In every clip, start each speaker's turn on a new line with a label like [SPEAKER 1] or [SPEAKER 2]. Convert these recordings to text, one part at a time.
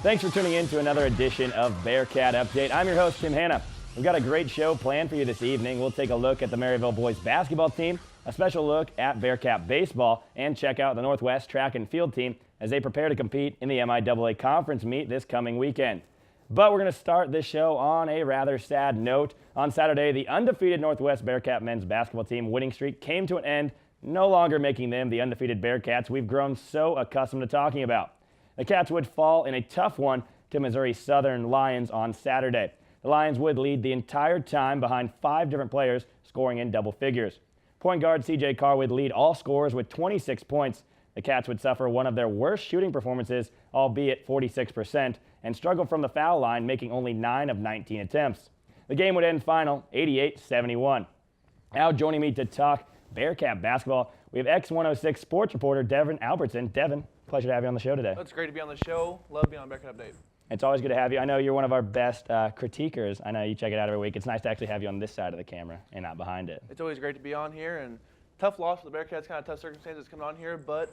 [SPEAKER 1] Thanks for tuning in to another edition of Bearcat Update. I'm your host, Tim Hanna. We've got a great show planned for you this evening. We'll take a look at the Maryville boys basketball team, a special look at Bearcat baseball, and check out the Northwest track and field team as they prepare to compete in the MIAA conference meet this coming weekend. But we're going to start this show on a rather sad note. On Saturday, the undefeated Northwest Bearcat men's basketball team winning streak came to an end, no longer making them the undefeated Bearcats we've grown so accustomed to talking about. The Cats would fall in a tough one to Missouri Southern Lions on Saturday. The Lions would lead the entire time behind 5 different players, scoring in double figures. Point guard C.J. Carr would lead all scorers with 26 points. The Cats would suffer one of their worst shooting performances, albeit 46%, and struggle from the foul line, making only 9 of 19 attempts. The game would end final 88-71. Now joining me to talk Bearcat basketball, we have X106 sports reporter Devin Albertson. Devin, pleasure to have you on the show today.
[SPEAKER 2] It's great to be on the show. Love being on Bearcat Update.
[SPEAKER 1] It's always good to have you. I know you're one of our best critiquers. I know you check it out every week. It's nice to actually have you on this side of the camera and not behind it.
[SPEAKER 2] It's always great to be on here, and tough loss for the Bearcats, kind of tough circumstances coming on here, but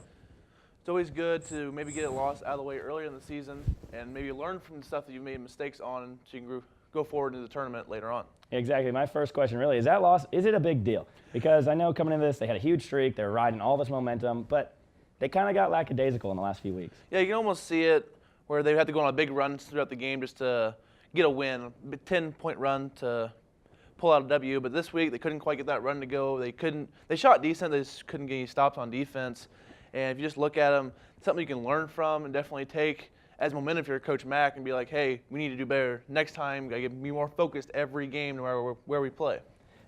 [SPEAKER 2] it's always good to maybe get a loss out of the way earlier in the season and maybe learn from the stuff that you've made mistakes on so you can go forward into the tournament later on.
[SPEAKER 1] Exactly. My first question really is that loss, is it a big deal? Because I know coming into this, they had a huge streak. They were riding all this momentum, but they kind of got lackadaisical in the last few weeks.
[SPEAKER 2] Yeah, you can almost see it where they had to go on a big run throughout the game just to get a win, a 10-point run to pull out a W. But this week they couldn't quite get that run to go. They shot decent. They just couldn't get any stops on defense. And if you just look at them, it's something you can learn from and definitely take as momentum if you're Coach Mack and be like, hey, we need to do better next time. Got to be more focused every game no matter where we play.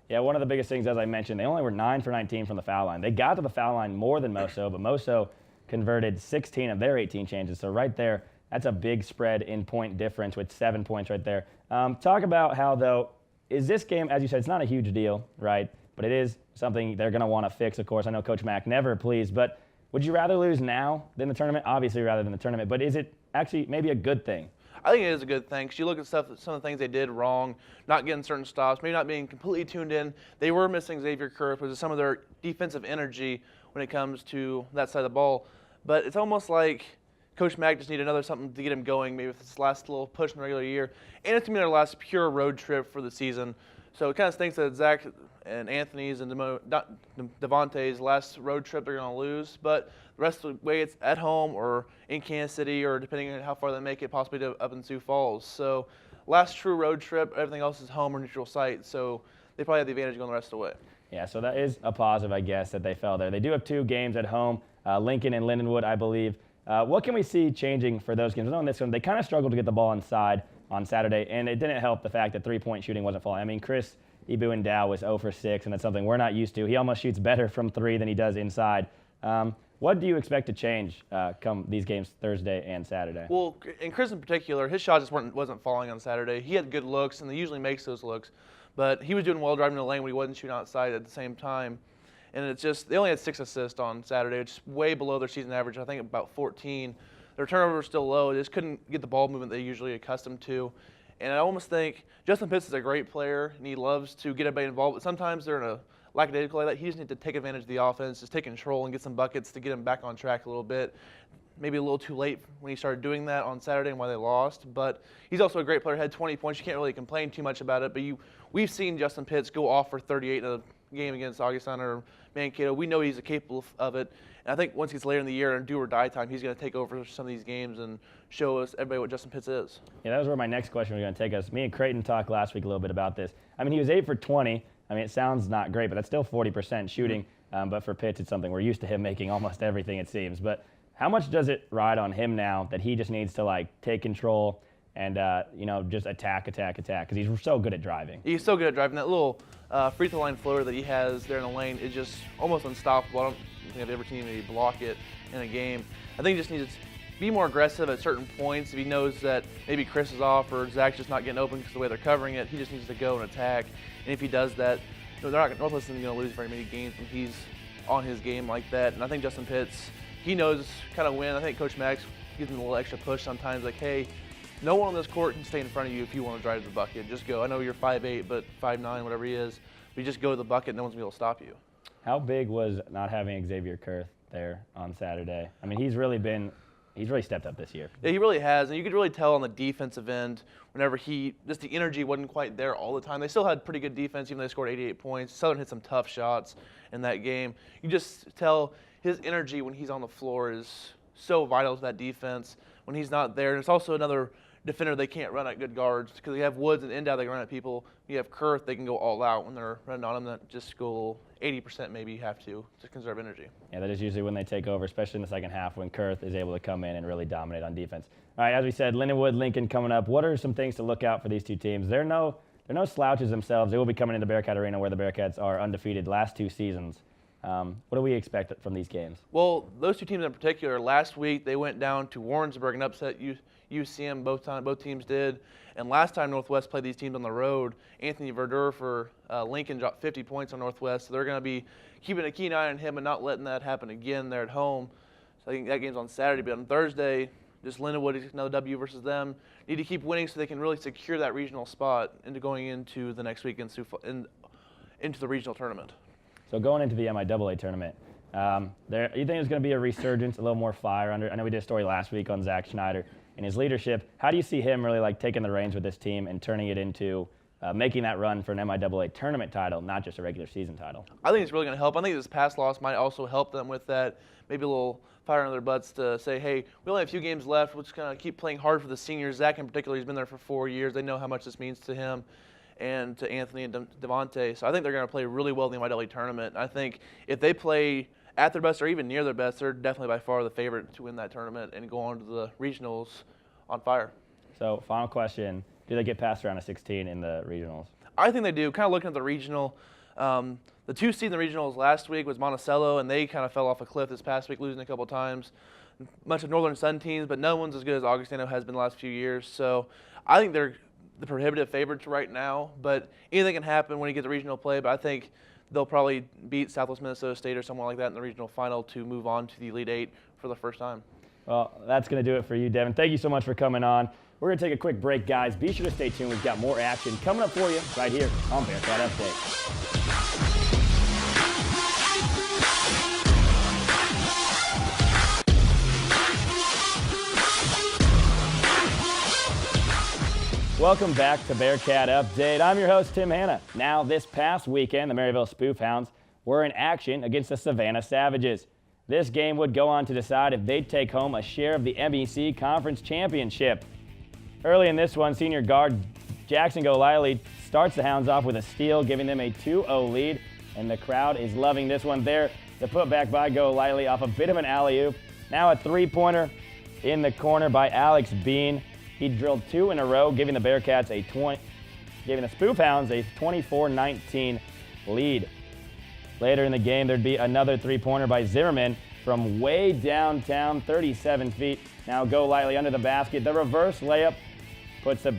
[SPEAKER 1] Yeah, one of the biggest things, as I mentioned, they only were 9 for 19 from the foul line. They got to the foul line more than Moso, but Moso converted 16 of their 18 changes. So right there, that's a big spread in point difference with 7 points right there. Talk about how, though, is this game, as you said, it's not a huge deal, right? But it is something they're going to want to fix, of course. I know Coach Mack never pleased, but would you rather lose now than the tournament? Obviously, rather than the tournament, but is it actually maybe a good thing?
[SPEAKER 2] I think it is a good thing because you look at some of the things they did wrong, not getting certain stops, maybe not being completely tuned in. They were missing Xavier Kerr because of some of their defensive energy when it comes to that side of the ball. But it's almost like Coach Mack just needed another something to get him going, maybe with this last little push in the regular year. And it's going to be their last pure road trip for the season. So it kind of stinks that Zach and Anthony's and Devontae's last road trip they're going to lose. But the rest of the way it's at home or in Kansas City or depending on how far they make it, possibly to up in Sioux Falls. So last true road trip, everything else is home or neutral site. So they probably have the advantage going the rest of the way.
[SPEAKER 1] Yeah, so that is a positive, I guess, that they fell there. They do have 2 games at home, Lincoln and Lindenwood, I believe. What can we see changing for those games? I know in this one, they kind of struggled to get the ball inside on Saturday, and it didn't help the fact that 3-point shooting wasn't falling. I mean, Chris Ibu-Endow was 0 for 6, and that's something we're not used to. He almost shoots better from 3 than he does inside. What do you expect to change come these games Thursday and Saturday?
[SPEAKER 2] Well, in Chris in particular, his shot just wasn't falling on Saturday. He had good looks, and he usually makes those looks. But he was doing well driving the lane when he wasn't shooting outside at the same time. And it's just, they only had 6 assists on Saturday, which is way below their season average, I think about 14. Their turnovers were still low. They just couldn't get the ball movement they're usually accustomed to. And I almost think Justin Pitts is a great player, and he loves to get everybody involved. But sometimes they're in a lackadaisical like that. He just needs to take advantage of the offense, just take control and get some buckets to get him back on track a little bit. Maybe a little too late when he started doing that on Saturday and why they lost. But he's also a great player. Had 20 points. You can't really complain too much about it. But we've seen Justin Pitts go off for 38 in a game against Augustine or Mankato. We know he's capable of it. And I think once he gets later in the year and do or die time, he's going to take over some of these games and show us everybody what Justin Pitts is.
[SPEAKER 1] Yeah, that was where my next question was going to take us. Me and Creighton talked last week a little bit about this. I mean, he was 8 for 20. I mean, it sounds not great, but that's still 40% shooting. But for Pitts, it's something we're used to him making almost everything, it seems. But how much does it ride on him now that he just needs to, like, take control and, just attack? Because he's so good at driving.
[SPEAKER 2] He's so good at driving. That little free throw line floater that he has there in the lane is just almost unstoppable. I don't think I've ever seen anybody block it in a game. I think he just needs to be more aggressive at certain points. If he knows that maybe Chris is off or Zach's just not getting open because of the way they're covering it, he just needs to go and attack. And if he does that, Northwest isn't going to lose very many games when he's on his game like that. And I think Justin Pitts, he knows kind of when. I think Coach Max gives him a little extra push sometimes, like, hey, no one on this court can stay in front of you if you want to drive to the bucket. Just go. I know you're 5'8", but 5'9", whatever he is. But you just go to the bucket, no one's going to be able to stop you.
[SPEAKER 1] How big was not having Xavier Kerr there on Saturday? I mean, he's really been He's really stepped up this year.
[SPEAKER 2] Yeah, he really has, and you could really tell on the defensive end whenever just the energy wasn't quite there all the time. They still had pretty good defense, even though they scored 88 points. Southern hit some tough shots in that game. You just tell his energy when he's on the floor is so vital to that defense when he's not there. And it's also another defender they can't run at good guards because you have Woods and Endow, they can run at people. You have Kurth, they can go all out when they're running on them. That just go 80% maybe you have to conserve energy.
[SPEAKER 1] Yeah, that is usually when they take over, especially in the second half when Kurth is able to come in and really dominate on defense. All right, as we said, Lindenwood, Lincoln coming up. What are some things to look out for these two teams? They're no slouches themselves. They will be coming into Bearcat Arena where the Bearcats are undefeated last 2 seasons. What do we expect from these games? Well,
[SPEAKER 2] those two teams in particular, last week they went down to Warrensburg and upset UCM. Both teams did. And last time Northwest played these teams on the road, Anthony Verdure for Lincoln dropped 50 points on Northwest. So they're going to be keeping a keen eye on him and not letting that happen again there at home. So I think that game's on Saturday. But on Thursday, just Lindenwood, another W versus them. Need to keep winning so they can really secure that regional spot into going into the next week into the regional tournament.
[SPEAKER 1] So going into the MIAA tournament, you think there's going to be a resurgence, a little more fire under? I know we did a story last week on Zach Schneider and his leadership. How do you see him really taking the reins with this team and turning it into making that run for an MIAA tournament title, not just a regular season title?
[SPEAKER 2] I think it's really going to help. I think this past loss might also help them with that, maybe a little fire under their butts to say, hey, we only have a few games left. We're just going to keep playing hard for the seniors. Zach in particular, he's been there for 4 years. They know how much this means to him and to Anthony and Devontae. So I think they're going to play really well in the MIAA tournament. I think if they play at their best or even near their best, they're definitely by far the favorite to win that tournament and go on to the regionals on fire.
[SPEAKER 1] So final question, do they get past round of 16 in the regionals?
[SPEAKER 2] I think they do. Kind of looking at the regional, the 2 seed in the regionals last week was Monticello, and they kind of fell off a cliff this past week, losing a couple times. Much of Northern Sun teams, but no one's as good as Augustino has been the last few years. So I think they're the prohibitive favorites right now, but anything can happen when you get the regional play. But I think they'll probably beat Southwest Minnesota State or someone like that in the regional final to move on to the Elite Eight for the first time.
[SPEAKER 1] Well, that's going to do it for you, Devin. Thank you so much for coming on. We're going to take a quick break, guys. Be sure to stay tuned. We've got more action coming up for you right here on Bearcat Update. Welcome back to Bearcat Update. I'm your host, Tim Hanna. Now, this past weekend, the Maryville Spoof Hounds were in action against the Savannah Savages. This game would go on to decide if they'd take home a share of the MEC Conference Championship. Early in this one, senior guard Jackson Golightly starts the Hounds off with a steal, giving them a 2-0 lead, and the crowd is loving this one there. The putback by Golightly off a bit of an alley-oop. Now a three-pointer in the corner by Alex Bean. He drilled 2 in a row, giving the Bearcats giving the Spoof Hounds a 24-19 lead. Later in the game, there'd be another three-pointer by Zimmerman from way downtown, 37 feet. Now Golightly under the basket. The reverse layup puts the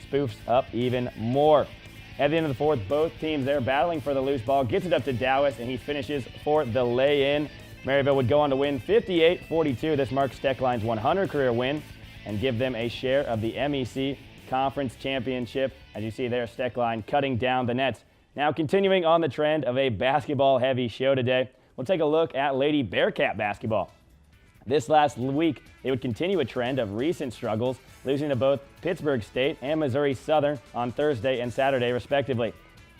[SPEAKER 1] Spoofs up even more. At the end of the fourth, both teams there battling for the loose ball. Gets it up to Dowis, and he finishes for the lay-in. Maryville would go on to win 58-42. This marks Steckline's 100 career win and give them a share of the MEC Conference Championship. As you see there, Steckline cutting down the nets. Now continuing on the trend of a basketball-heavy show today, we'll take a look at Lady Bearcat basketball. This last week, they would continue a trend of recent struggles, losing to both Pittsburgh State and Missouri Southern on Thursday and Saturday, respectively.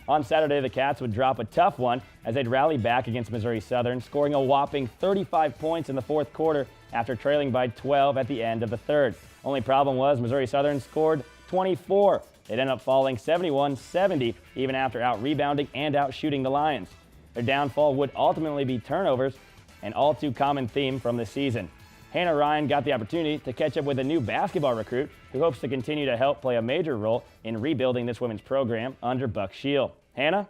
[SPEAKER 1] On Saturday, the Cats would drop a tough one as they'd rally back against Missouri Southern, scoring a whopping 35 points in the fourth quarter after trailing by 12 at the end of the third. Only problem was Missouri Southern scored 24. They'd end up falling 71-70 even after out-rebounding and out-shooting the Lions. Their downfall would ultimately be turnovers, an all-too-common theme from this season. Hannah Ryan got the opportunity to catch up with a new basketball recruit who hopes to continue to help play a major role in rebuilding this women's program under Buck Scheel. Hannah?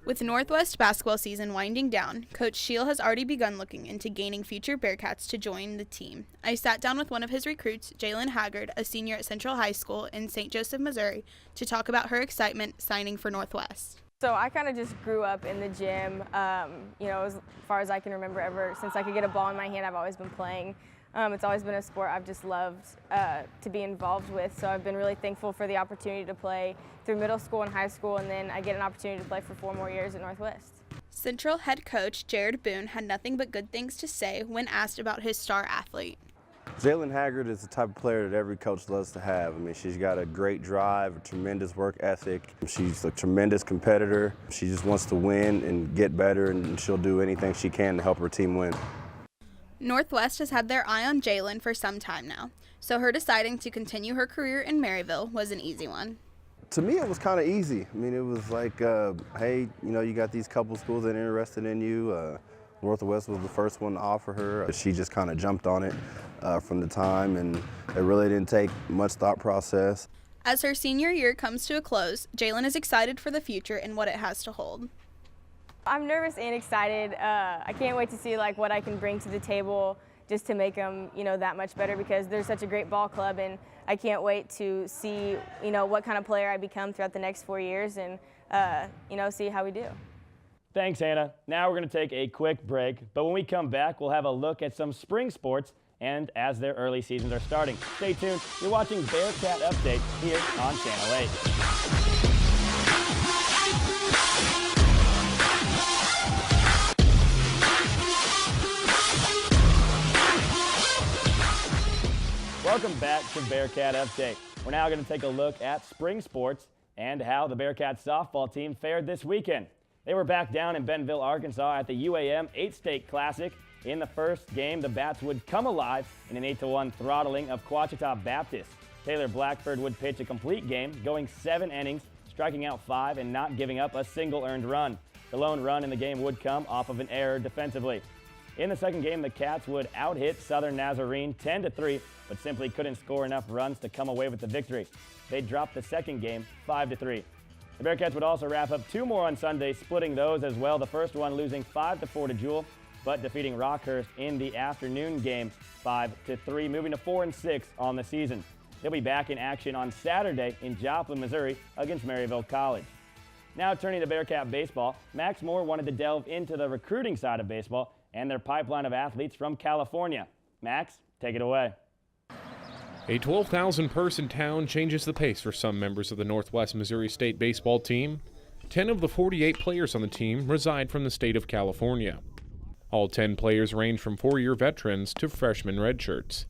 [SPEAKER 3] With Northwest basketball season winding down, Coach Scheel has already begun looking into gaining future Bearcats to join the team. I sat down with one of his recruits, Jalen Haggard, a senior at Central High School in St. Joseph, Missouri, to talk about her excitement signing for Northwest.
[SPEAKER 4] So I kind of just grew up in the gym, as far as I can remember. Ever since I could get a ball in my hand, I've always been playing. It's always been a sport I've just loved to be involved with, so I've been really thankful for the opportunity to play through middle school and high school, and then I get an opportunity to play for 4 more years at Northwest.
[SPEAKER 3] Central head coach Jared Boone had nothing but good things to say when asked about his star athlete.
[SPEAKER 5] Jalen Haggard is the type of player that every coach loves to have. I mean, she's got a great drive, a tremendous work ethic. She's a tremendous competitor. She just wants to win and get better, and she'll do anything she can to help her team win.
[SPEAKER 3] Northwest has had their eye on Jalen for some time now, so her deciding to continue her career in Maryville was an easy one.
[SPEAKER 5] To me, it was kind of easy. I mean, it was like, hey, you know, you got these couple schools that are interested in you. Northwest was the first one to offer her. She just kind of jumped on it from the time, and it really didn't take much thought process.
[SPEAKER 3] As her senior year comes to a close, Jalen is excited for the future and what it has to hold.
[SPEAKER 4] I'm nervous and excited. I can't wait to see what I can bring to the table just to make them, that much better, because they're such a great ball club, and I can't wait to see, what kind of player I become throughout the next 4 years, and, see how we do.
[SPEAKER 1] Thanks, Hannah. Now we're going to take a quick break, but when we come back, we'll have a look at some spring sports and as their early seasons are starting. Stay tuned. You're watching Bearcat Update here on Channel 8. Welcome back to Bearcat Update. We're now going to take a look at spring sports and how the Bearcat softball team fared this weekend. They were back down in Bentonville, Arkansas at the UAM 8-State Classic. In the first game, the Bats would come alive in an 8-1 throttling of Quachita Baptist. Taylor Blackford would pitch a complete game, going 7 innings, striking out 5 and not giving up a single earned run. The lone run in the game would come off of an error defensively. In the second game, the Cats would out-hit Southern Nazarene 10-3, but simply couldn't score enough runs to come away with the victory. They dropped the second game 5-3. The Bearcats would also wrap up 2 more on Sunday, splitting those as well. The first one losing 5-4 to Jewel, but defeating Rockhurst in the afternoon game 5-3, moving to 4-6 on the season. They'll be back in action on Saturday in Joplin, Missouri against Maryville College. Now turning to Bearcat baseball, Max Moore wanted to delve into the recruiting side of baseball and their pipeline of athletes from California. Max, take it away.
[SPEAKER 6] A 12,000-person town changes the pace for some members of the Northwest Missouri State baseball team. 10 of the 48 players on the team reside from the state of California. All 10 players range from 4-year veterans to freshman redshirts.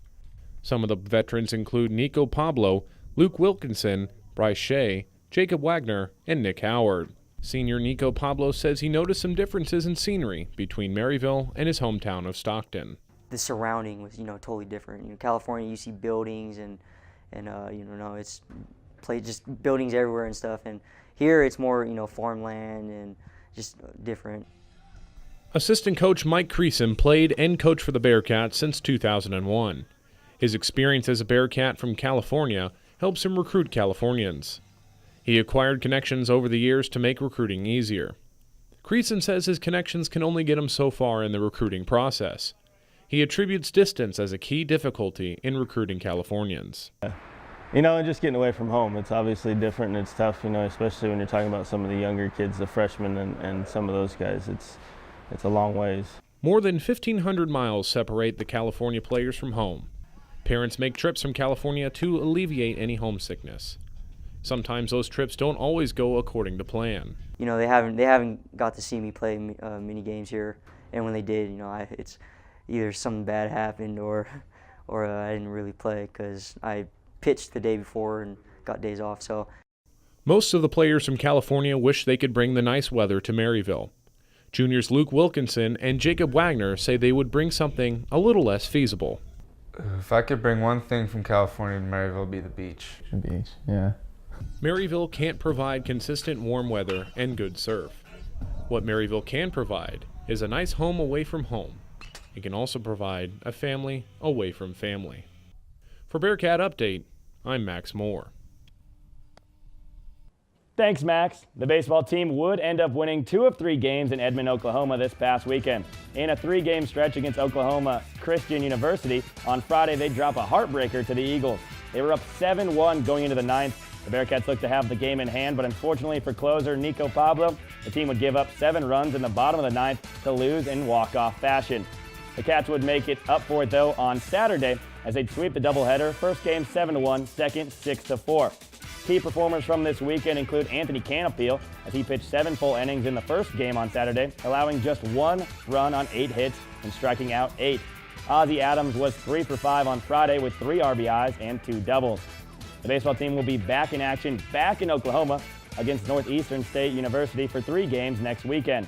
[SPEAKER 6] Some of the veterans include Nico Pablo, Luke Wilkinson, Bryce Shea, Jacob Wagner, and Nick Howard. Senior Nico Pablo says he noticed some differences in scenery between Maryville and his hometown of Stockton.
[SPEAKER 7] The surrounding was, totally different. California, you see buildings and it's just buildings everywhere and stuff. And here it's more, farmland and just different.
[SPEAKER 6] Assistant coach Mike Creason played and coached for the Bearcats since 2001. His experience as a Bearcat from California helps him recruit Californians. He acquired connections over the years to make recruiting easier. Creason says his connections can only get him so far in the recruiting process. He attributes distance as a key difficulty in recruiting Californians.
[SPEAKER 8] And just getting away from home, it's obviously different and it's tough, especially when you're talking about some of the younger kids, the freshmen and some of those guys. It's a long ways.
[SPEAKER 6] More than 1,500 miles separate the California players from home. Parents make trips from California to alleviate any homesickness. Sometimes those trips don't always go according to plan.
[SPEAKER 7] They haven't got to see me play mini games here, and when they did, it's either something bad happened or I didn't really play because I pitched the day before and got days off. So
[SPEAKER 6] most of the players from California wish they could bring the nice weather to Maryville. Juniors Luke Wilkinson and Jacob Wagner say they would bring something a little less feasible.
[SPEAKER 9] If I could bring one thing from California to Maryville, it'd be the beach.
[SPEAKER 8] The beach, yeah.
[SPEAKER 6] Maryville can't provide consistent warm weather and good surf. What Maryville can provide is a nice home away from home. It can also provide a family away from family. For Bearcat Update, I'm Max Moore.
[SPEAKER 1] Thanks, Max. The baseball team would end up winning 2 of 3 games in Edmond, Oklahoma this past weekend. In a 3-game stretch against Oklahoma Christian University, on Friday they drop a heartbreaker to the Eagles. They were up 7-1 going into the 9th. The Bearcats looked to have the game in hand, but unfortunately for closer Nico Pablo, the team would give up 7 runs in the bottom of the 9th to lose in walk-off fashion. The Cats would make it up for it, though, on Saturday as they'd sweep the doubleheader. First game 7-1, second 6-4. Key performers from this weekend include Anthony Canapeel, as he pitched 7 full innings in the first game on Saturday, allowing just 1 run on 8 hits and striking out 8. Ozzie Adams was 3 for 5 on Friday with 3 RBIs and 2 doubles. The baseball team will be back in action back in Oklahoma against Northeastern State University for 3 games next weekend.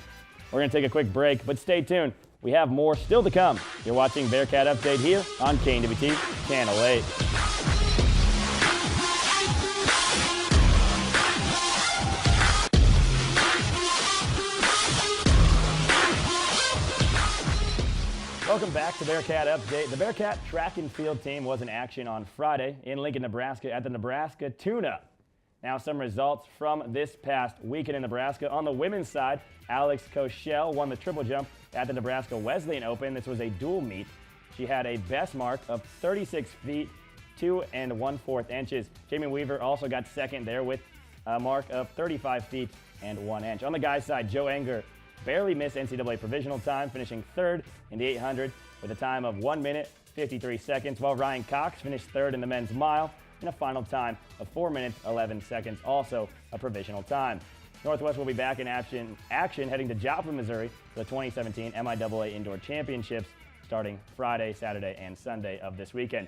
[SPEAKER 1] We're going to take a quick break, but stay tuned. We have more still to come. You're watching Bearcat Update here on KNWT Channel 8. Welcome back to Bearcat Update. The Bearcat track and field team was in action on Friday in Lincoln, Nebraska at the Nebraska Tune-Up. Now some results from this past weekend in Nebraska. On the women's side, Alex Koschel won the triple jump at the Nebraska Wesleyan Open. This was a dual meet. She had a best mark of 36 feet, 2 1/4 inches. Jamie Weaver also got second there with a mark of 35 feet and 1 inch. On the guys' side, Joe Enger barely missed NCAA provisional time, finishing third in the 800 with a time of 1 minute, 53 seconds, while Ryan Cox finished third in the men's mile in a final time of 4 minutes, 11 seconds, also a provisional time. Northwest will be back in action heading to Joplin, Missouri for the 2017 MIAA Indoor Championships starting Friday, Saturday, and Sunday of this weekend.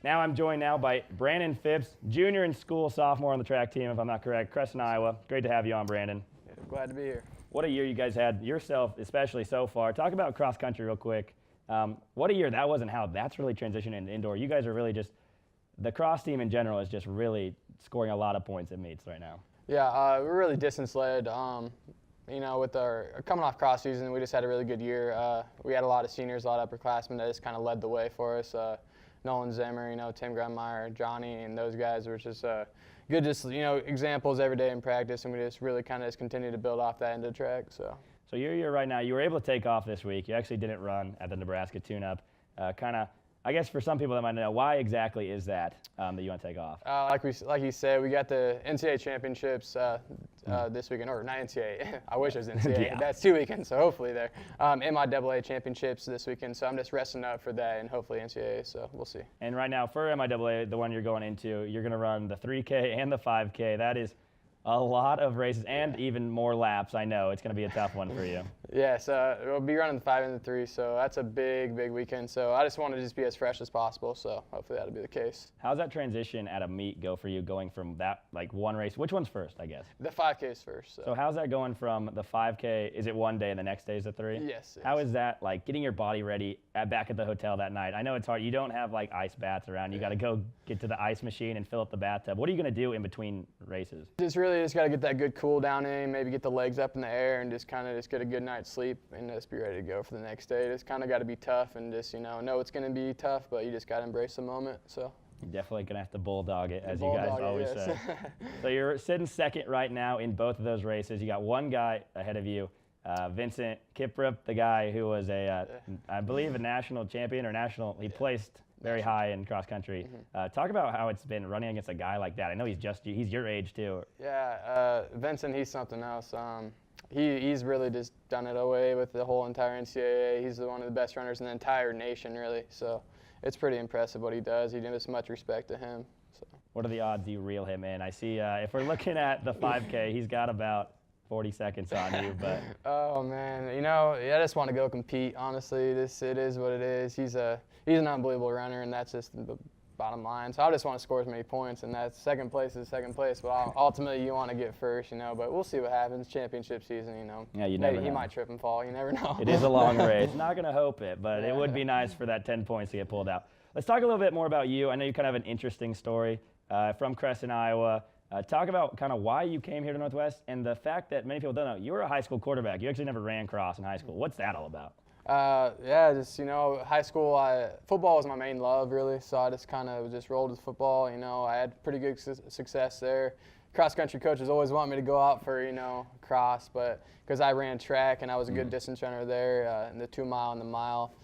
[SPEAKER 1] Now I'm joined now by Brandon Phipps, junior in school, sophomore on the track team, if I'm not correct, Crescent, Iowa. Great to have you on, Brandon.
[SPEAKER 10] Yeah, glad to be here.
[SPEAKER 1] What a year you guys had yourself, especially so far. Talk about cross country real quick. What a year that was and how that's really transitioned into indoor. You guys are really just, the cross team in general is just really scoring a lot of points at meets right now.
[SPEAKER 10] Yeah, we're really distance led. You know, with our coming off cross season, we just had a really good year. We had a lot of seniors, a lot of upperclassmen that just kind of led the way for us. Nolan Zimmer, you know, Tim Grunmeyer, Johnny, and those guys were just good, just, you know, examples every day in practice, and we just really kind of just continue to build off that end of the track. So
[SPEAKER 1] your year right now, you were able to take off this week. You actually didn't run at the Nebraska Tune-Up. I guess for some people that might know, why exactly is that that you want to take off?
[SPEAKER 10] Like you said, we got the NCAA championships this weekend, or not NCAA. I wish it was NCAA.
[SPEAKER 1] Yeah.
[SPEAKER 10] That's 2 weekends, so hopefully there. MIAA championships this weekend, so I'm just resting up for that and hopefully NCAA. So we'll see.
[SPEAKER 1] And right now for MIAA, the one you're going into, you're going to run the 3K and the 5K. That is a lot of races and even more laps. I know it's going to be a tough one for you.
[SPEAKER 10] Yes, we'll be running the 5 and the 3, so that's a big weekend. So I just want to just be as fresh as possible, so hopefully that'll be the case.
[SPEAKER 1] How's that transition at a meet go for you, going from that, like, one race? Which one's first, I guess?
[SPEAKER 10] The 5K is first.
[SPEAKER 1] So how's that going from the 5K? Is it one day and the next day is the 3?
[SPEAKER 10] Yes.
[SPEAKER 1] How is that, like, getting your body ready back at the hotel that night? I know it's hard. You don't have, like, ice baths around. You got to go get to the ice machine and fill up the bathtub. What are you going to do in between races?
[SPEAKER 10] Just got to get that good cool down in, maybe get the legs up in the air and just kind of get a good night's sleep and just be ready to go for the next day. It's kind of got to be tough and just, you know it's going to be tough, but you just got to embrace the moment. So
[SPEAKER 1] you're definitely going to have to bulldog it, as you guys always
[SPEAKER 10] yes.
[SPEAKER 1] say. So you're sitting second right now in both of those races. You got one guy ahead of you, Vincent Kiprip, the guy who was I believe a national champion or he placed very high in cross country. Talk about how it's been running against a guy like that. I know he's your age too.
[SPEAKER 10] Yeah, Vincent, he's something else. He's really just done it away with the whole entire NCAA. He's one of the best runners in the entire nation, really. So it's pretty impressive what he does. He gives much respect to him. So.
[SPEAKER 1] What are the odds you reel him in? I see if we're looking at the 5K, he's got about 40 seconds on you, but.
[SPEAKER 10] Oh man, I just want to go compete. Honestly, it is what it is. He's an unbelievable runner, and that's just the bottom line. So I just want to score as many points, and that's second place is second place. But ultimately, you want to get first, But we'll see what happens. Championship season,
[SPEAKER 1] Yeah, you never know.
[SPEAKER 10] He might trip and fall. You never know.
[SPEAKER 1] It is a long race. Not going to hope it, but it would be nice for that 10 points to get pulled out. Let's talk a little bit more about you. I know you kind of have an interesting story from Crescent, Iowa. Talk about kind of why you came here to Northwest and the fact that many people don't know you were a high school quarterback. You actually never ran cross in high school. What's that all about?
[SPEAKER 10] Just, high school, football was my main love, really, so I just kind of just rolled with football. I had pretty good success there. Cross-country coaches always want me to go out for, cross, but because I ran track and I was a good distance runner there in the 2 mile and the mile,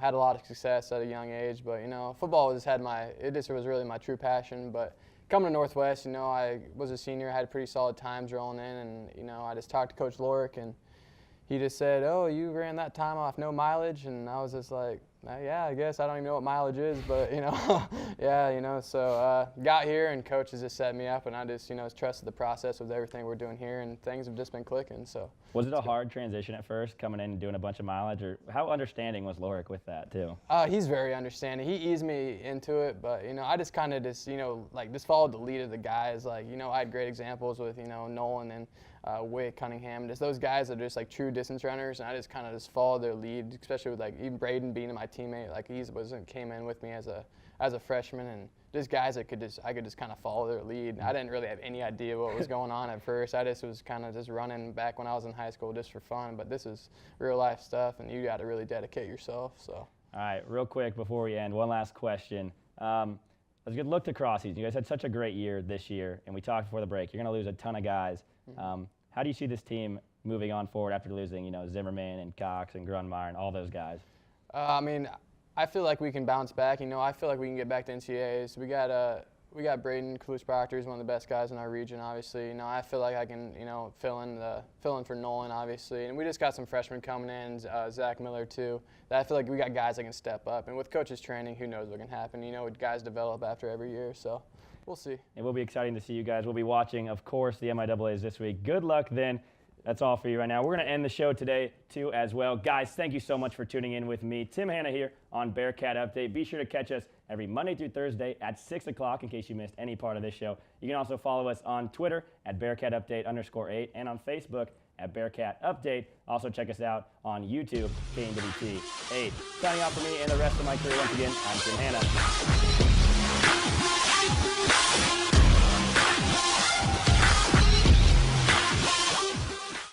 [SPEAKER 10] had a lot of success at a young age, but, football was really my true passion, but coming to Northwest, I was a senior, had pretty solid times rolling in, and, I just talked to Coach Lorick, and he just said, "Oh, you ran that time off no mileage," and I was just like, Yeah, I guess I don't even know what mileage is, but yeah, so got here and coach has just set me up, and I just trusted the process with everything we're doing here, and things have just been clicking. So
[SPEAKER 1] was it a hard transition at first, coming in and doing a bunch of mileage, or how understanding was Lorik with that too?
[SPEAKER 10] He's very understanding. He eased me into it, but I just kind of just just followed the lead of the guys. I had great examples with Nolan and Wick, Cunningham, just those guys that are just true distance runners, and I just kind of just followed their lead, especially with even Braden being my teammate. Came in with me as a freshman, and just guys that I could just kind of follow their lead. I didn't really have any idea what was going on at first. I just was kind of just running back when I was in high school just for fun, but this is real life stuff, and you got to really dedicate yourself. So.
[SPEAKER 1] All right, real quick before we end, one last question. Let's get look to cross season. You guys had such a great year this year, and we talked before the break. You're going to lose a ton of guys. How do you see this team moving on forward after losing, Zimmerman and Cox and Grunmeyer and all those guys?
[SPEAKER 10] I feel like we can bounce back. I feel like we can get back to NCAAs. We got Braden Cluse-Proctor, who's one of the best guys in our region, obviously. I feel like I can, fill in for Nolan, obviously. And we just got some freshmen coming in, Zach Miller too. That I feel like we got guys that can step up. And with coaches training, who knows what can happen? Guys develop after every year, so we'll see.
[SPEAKER 1] It will be exciting to see you guys. We'll be watching, of course, the MIAAs this week. Good luck then. That's all for you right now. We're going to end the show today, too, as well. Guys, thank you so much for tuning in with me. Tim Hanna here on Bearcat Update. Be sure to catch us every Monday through Thursday at 6 o'clock in case you missed any part of this show. You can also follow us on Twitter at BearcatUpdate_8 and on Facebook at Bearcat Update. Also check us out on YouTube, KNWT 8. Signing off for me and the rest of my crew once again, I'm Tim Hanna.